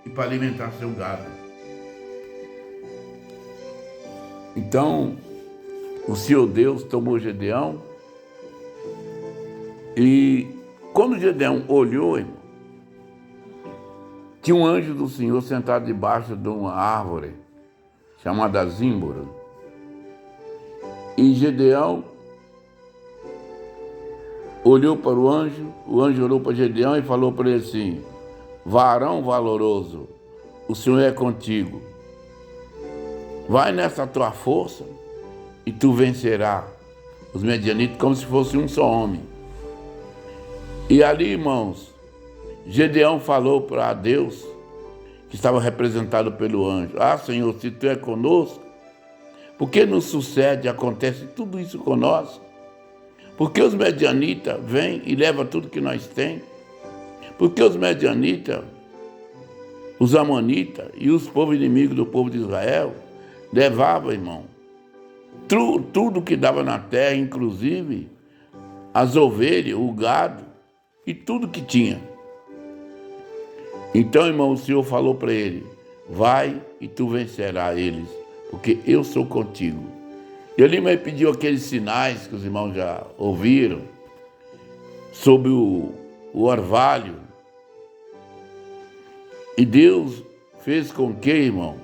e para alimentar seu gado. Então, o Senhor Deus tomou Gedeão e quando Gedeão olhou, irmão, tinha um anjo do Senhor sentado debaixo de uma árvore chamada Zímbora. E Gedeão olhou para o anjo olhou para Gedeão e falou para ele assim: varão valoroso, o Senhor é contigo. Vai nessa tua força e tu vencerás os medianitas como se fosse um só homem. E ali, irmãos, Gedeão falou para Deus, que estava representado pelo anjo: ah, Senhor, se tu é conosco, por que nos sucede, acontece tudo isso conosco? Porque os medianitas vêm e levam tudo que nós temos? Porque os medianitas, os amonitas e os povos inimigos do povo de Israel levavam, irmão, tudo que dava na terra, inclusive as ovelhas, o gado e tudo que tinha. Então, irmão, o Senhor falou para ele: vai e tu vencerás eles, porque eu sou contigo. E ali me pediu aqueles sinais que os irmãos já ouviram sobre o orvalho. E Deus fez com que, irmão,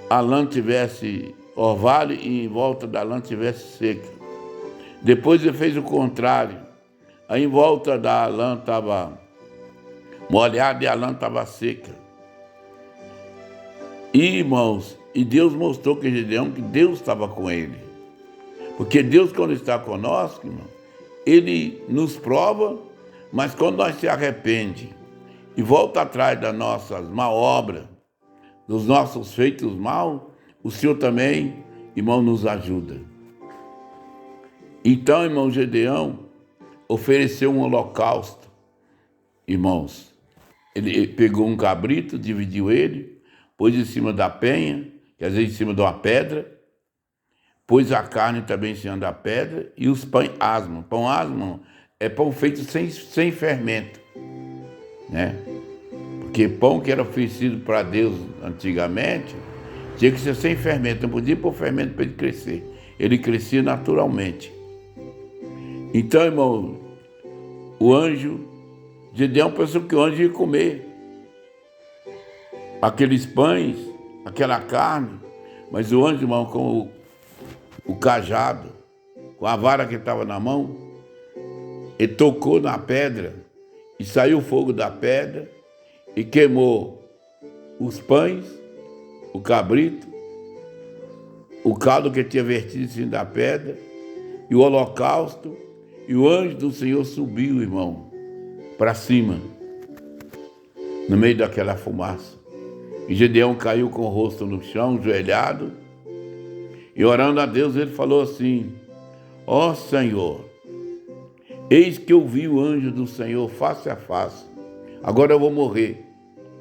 a lã tivesse orvalho e em volta da lã tivesse seca. Depois ele fez o contrário. Aí em volta da lã estava molhada e a lã estava seca. E, irmãos, e Deus mostrou que Gedeão que Deus estava com ele. Porque Deus, quando está conosco, irmão, Ele nos prova, mas quando nós se arrepende e volta atrás das nossas má obras, dos nossos feitos mal, o Senhor também, irmão, nos ajuda. Então, irmão, Gedeão ofereceu um holocausto, irmãos. Ele pegou um cabrito, dividiu ele, pôs em cima da penha, quer dizer, em cima de uma pedra, pôs a carne também em cima da pedra e os pães asmos. Pão asmo é pão feito sem fermento, né? Porque pão que era oferecido para Deus antigamente tinha que ser sem fermento, não podia pôr fermento para ele crescer. Ele crescia naturalmente. Então, irmão, o anjo, Gedeão pensou que o anjo ia comer aqueles pães, aquela carne, mas o anjo, irmão, com o cajado, com a vara que estava na mão, ele tocou na pedra e saiu o fogo da pedra e queimou os pães, o cabrito, o caldo que tinha vertido em cima da pedra e o holocausto, e o anjo do Senhor subiu, irmão, para cima, no meio daquela fumaça. E Gedeão caiu com o rosto no chão, ajoelhado, e orando a Deus, ele falou assim: ó Senhor, eis que eu vi o anjo do Senhor face a face, agora eu vou morrer.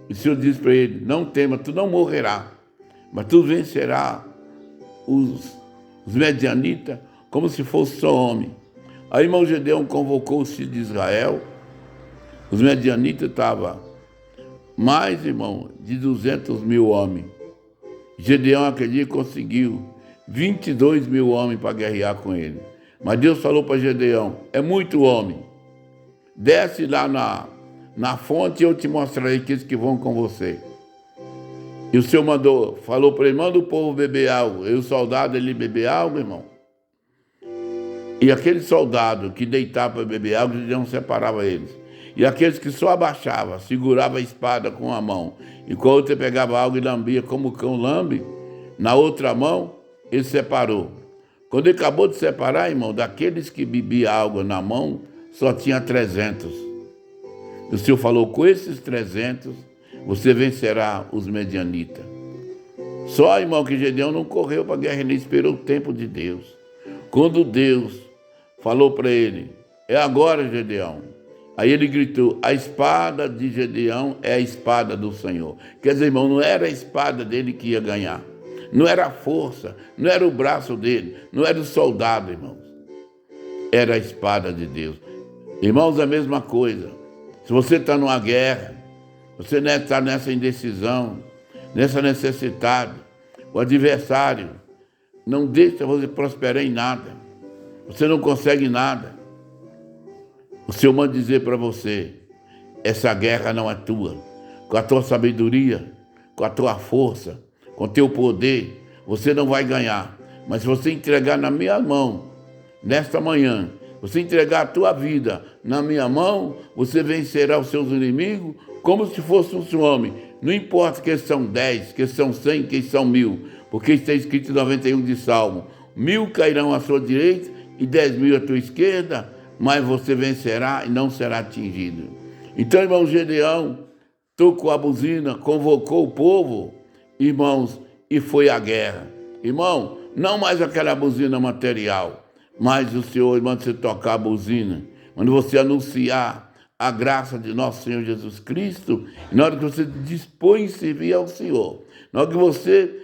E o Senhor disse para ele: não tema, tu não morrerás, mas tu vencerás os medianitas como se fosse só homem. Aí, irmão, Gedeão convocou os filhos de Israel. Os medianitas estavam mais, irmão, de 200 mil homens. Gedeão, aquele dia, conseguiu 22 mil homens para guerrear com ele. Mas Deus falou para Gedeão: é muito homem. Desce lá na fonte e eu te mostrarei aqueles que vão com você. E o Senhor falou para ele: manda o povo beber água. E o soldado, ele beber água, irmão. E aquele soldado que deitava para beber água, Gedeão separava eles. E aqueles que só abaixavam, segurava a espada com a mão, e com a outra pegava água e lambia como o cão lambe, na outra mão, ele separou. Quando ele acabou de separar, irmão, daqueles que bebiam água na mão, só tinha 300. O Senhor falou: com esses 300, você vencerá os medianitas. Só, irmão, que Gedeão não correu para a guerra, ele esperou o tempo de Deus. Quando Deus falou para ele: é agora, Gedeão. Aí ele gritou: a espada de Gedeão é a espada do Senhor. Quer dizer, irmão, não era a espada dele que ia ganhar. Não era a força, não era o braço dele, não era o soldado, irmãos. Era a espada de Deus. Irmãos, a mesma coisa. Se você está numa guerra Você está nessa indecisão, nessa necessidade. O adversário não deixa você prosperar em nada. Você não consegue nada. O Senhor manda dizer para você, essa guerra não é tua. Com a tua sabedoria, com a tua força, com o teu poder, você não vai ganhar. Mas se você entregar na minha mão, nesta manhã, você entregar a tua vida na minha mão, você vencerá os seus inimigos como se fosse um homem. Não importa que são 10, que são 100, que são 1000, porque está escrito em 91 de Salmo. 1000 cairão à sua direita e 10.000 à tua esquerda, mas você vencerá e não será atingido. Então, irmão Gedeão tocou a buzina, convocou o povo, irmãos, e foi à guerra. Irmão, não mais aquela buzina material, mas o Senhor manda você tocar a buzina, manda você anunciar a graça de nosso Senhor Jesus Cristo, e na hora que você dispõe em servir ao Senhor, na hora que você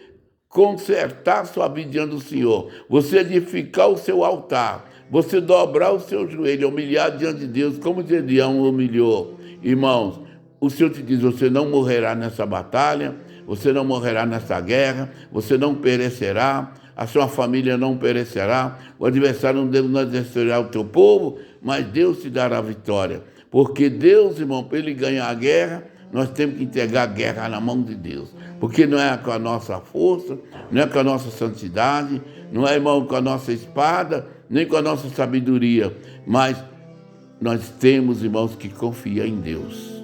consertar sua vida diante do Senhor, você edificar o seu altar, você dobrar o seu joelho, humilhar diante de Deus, como Gedeão humilhou. Irmãos, o Senhor te diz, você não morrerá nessa batalha, você não morrerá nessa guerra, você não perecerá, a sua família não perecerá, o adversário não destruirá o teu povo, mas Deus te dará a vitória. Porque Deus, irmão, para ele ganhar a guerra, nós temos que entregar a guerra na mão de Deus. Porque não é com a nossa força, não é com a nossa santidade, não é, irmão, com a nossa espada, nem com a nossa sabedoria, mas nós temos, irmãos, que confiar em Deus.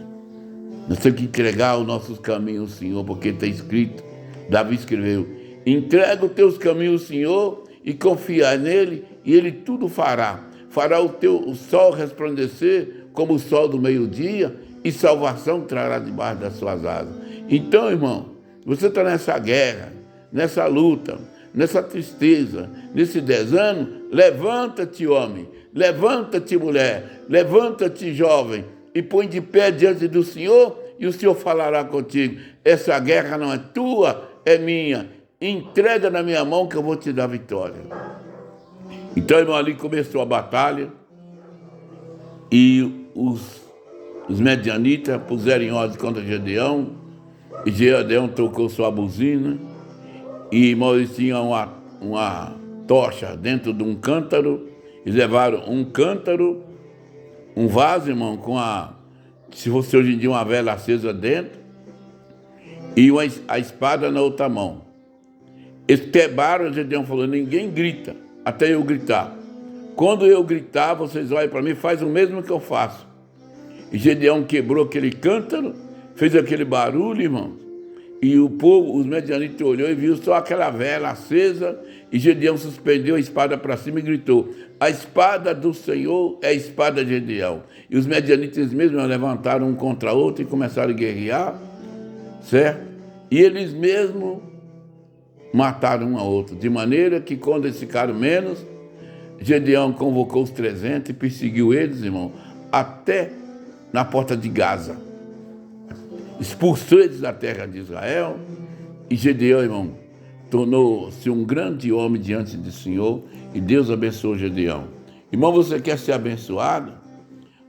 Nós temos que entregar os nossos caminhos ao Senhor, porque está escrito, Davi escreveu, entrega os teus caminhos ao Senhor e confia nele, e ele tudo fará. Fará o sol resplandecer como o sol do meio-dia, e salvação trará debaixo das suas asas. Então, irmão, você está nessa guerra, nessa luta, nessa tristeza, nesse desânimo, levanta-te, homem, levanta-te, mulher, levanta-te, jovem, e põe de pé diante do Senhor, e o Senhor falará contigo. Essa guerra não é tua, é minha. Entrega na minha mão que eu vou te dar vitória. Então, irmão, ali começou a batalha, e os medianitas puseram em ordem contra Gedeão, e Gedeão tocou sua buzina, e, irmão, eles tinham uma tocha dentro de um cântaro, e levaram um cântaro, um vaso, irmão, se fosse hoje em dia, uma vela acesa dentro, e a espada na outra mão. Eles quebraram, Gedeão falou, ninguém grita, até eu gritar. Quando eu gritar, vocês olhem para mim e fazem o mesmo que eu faço. E Gedeão quebrou aquele cântaro, fez aquele barulho, irmãos, e o povo, os medianitas olhou e viu só aquela vela acesa, e Gedeão suspendeu a espada para cima e gritou, a espada do Senhor é a espada de Gedeão. E os medianitas mesmos levantaram um contra o outro e começaram a guerrear, certo? E eles mesmos mataram um ao outro, de maneira que quando eles ficaram menos, Gedeão convocou os 300 e perseguiu eles, irmão, até na porta de Gaza. Expulsou eles da terra de Israel, e Gedeão, irmão, tornou-se um grande homem diante do Senhor, e Deus abençoou Gedeão. Irmão, você quer ser abençoado?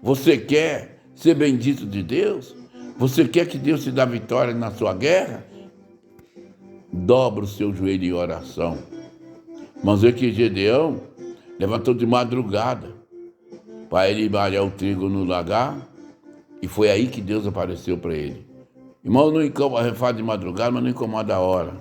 Você quer ser bendito de Deus? Você quer que Deus te dê vitória na sua guerra? Dobra o seu joelho em oração. Mas é que Gedeão levantou de madrugada para ele malhar o trigo no lagar, e foi aí que Deus apareceu para ele. Irmão, não incomoda, faz de madrugada, mas não incomoda a hora.